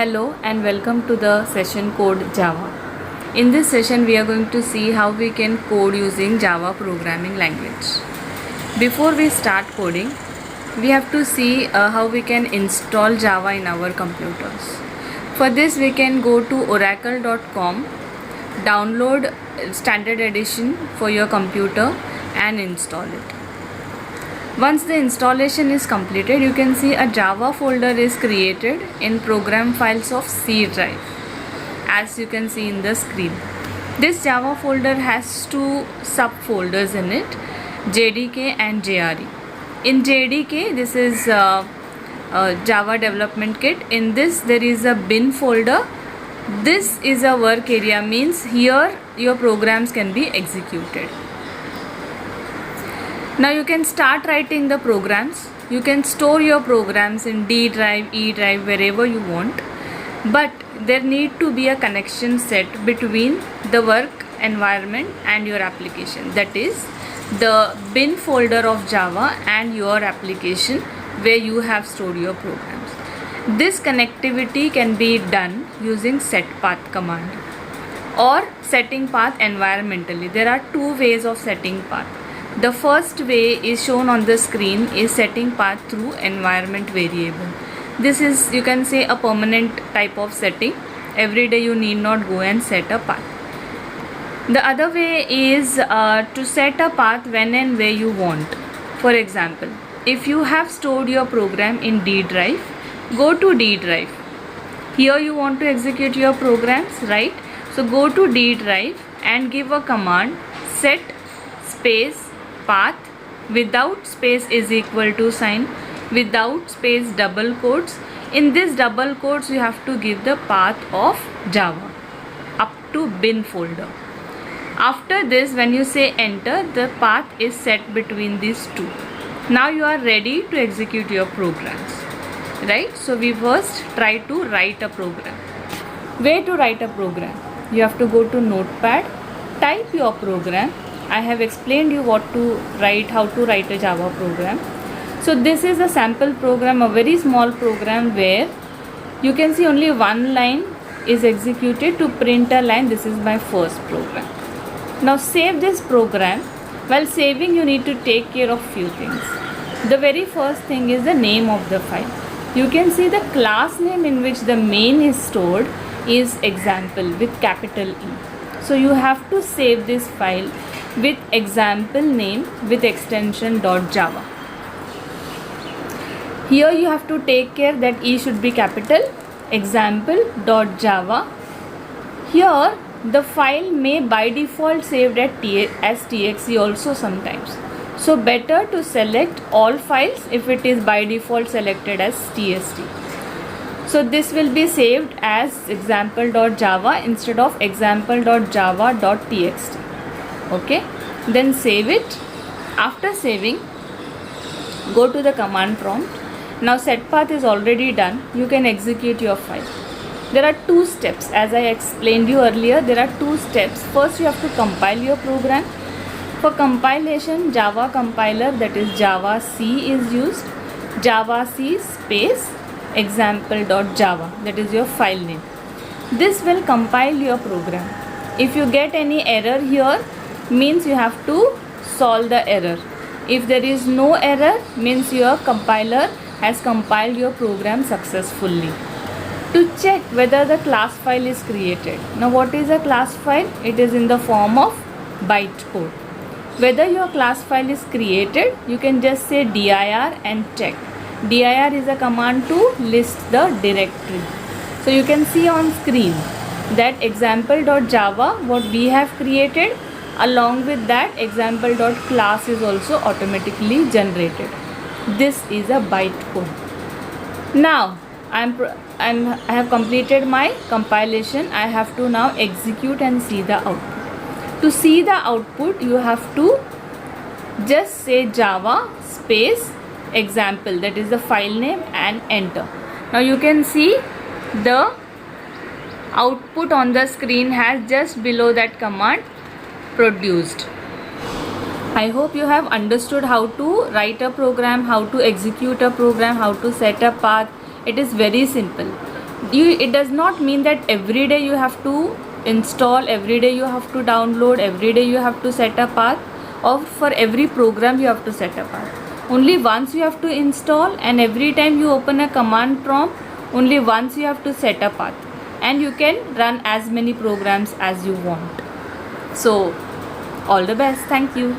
Hello and welcome to the session code Java. In this session we are going to see how we can code using Java programming language. Before we start coding, we have to see how we can install Java in our computers. For this we can go to oracle.com, download standard edition for your computer and install it. Once the installation is completed, you can see a Java folder is created in program files of C drive, as you can see in the screen. This Java folder has two subfolders in it, JDK and JRE. In JDK, this is Java Development Kit. In this, there is a bin folder. This is a work area, means here your programs can be executed. Now you can start writing the programs. You can store your programs in D drive, E drive, wherever you want. But there need to be a connection set between the work environment and your application. That is the bin folder of Java and your application where you have stored your programs. This connectivity can be done using setPath command or setting path environmentally. There are two ways of setting path. The first way is shown on the screen, is setting path through environment variable. This is, you can say, a permanent type of setting. Every day you need not go and set a path. The other way is to set a path when and where you want. For example, if you have stored your program in D drive, go to D drive. Here you want to execute your programs, right? So go to D drive and give a command, set space path without space is equal to sign, without space double quotes. In this double quotes you have to give the path of Java up to bin folder. After this, when you say enter, the path is set between these two. Now you are ready to execute your programs, right? So we first try to write a program. Where to write a program? You have to go to Notepad, type your program. I have explained you what to write, how to write a Java program. So this is a sample program, a very small program where you can see only one line is executed to print a line. This is my first program. Now save this program. While saving, you need to take care of few things. The very first thing is the name of the file. You can see the class name in which the main is stored is example with capital E. So you have to save this file with example name with extension .java. Here you have to take care that E should be capital, example.java. Here the file may by default saved as txt also sometimes. So better to select all files if it is by default selected as txt. So this will be saved as example.java instead of example.java.txt. Okay, then save it. After saving, go to the command prompt. Now setpath is already done. You can execute your file. There are two steps, as I explained you earlier. There are two steps. First you have to compile your program. For compilation, Java compiler, that is Java C, is used. Java C space example.java, that is your file name. This will compile your program. If you get any error here, means you have to solve the error. If there is no error, means your compiler has compiled your program successfully. To check whether the class file is created. Now what is a class file? It is in the form of bytecode. Whether your class file is created, you can just say dir and check. Dir is a command to list the directory. So you can see on screen that example.java, what we have created, along with that example.class is also automatically generated. This is a bytecode. Now I have completed my compilation. I have to now execute and see the output. To see the output, you have to just say Java space example, that is the file name, and enter. Now you can see the output on the screen has just below that command produced. I hope you have understood how to write a program, how to execute a program, how to set a path. It is very simple. It does not mean that every day you have to install, every day you have to download, every day you have to set a path, or for every program you have to set a path. Only once you have to install, and every time you open a command prompt, only once you have to set a path, and you can run as many programs as you want. So all the best. Thank you.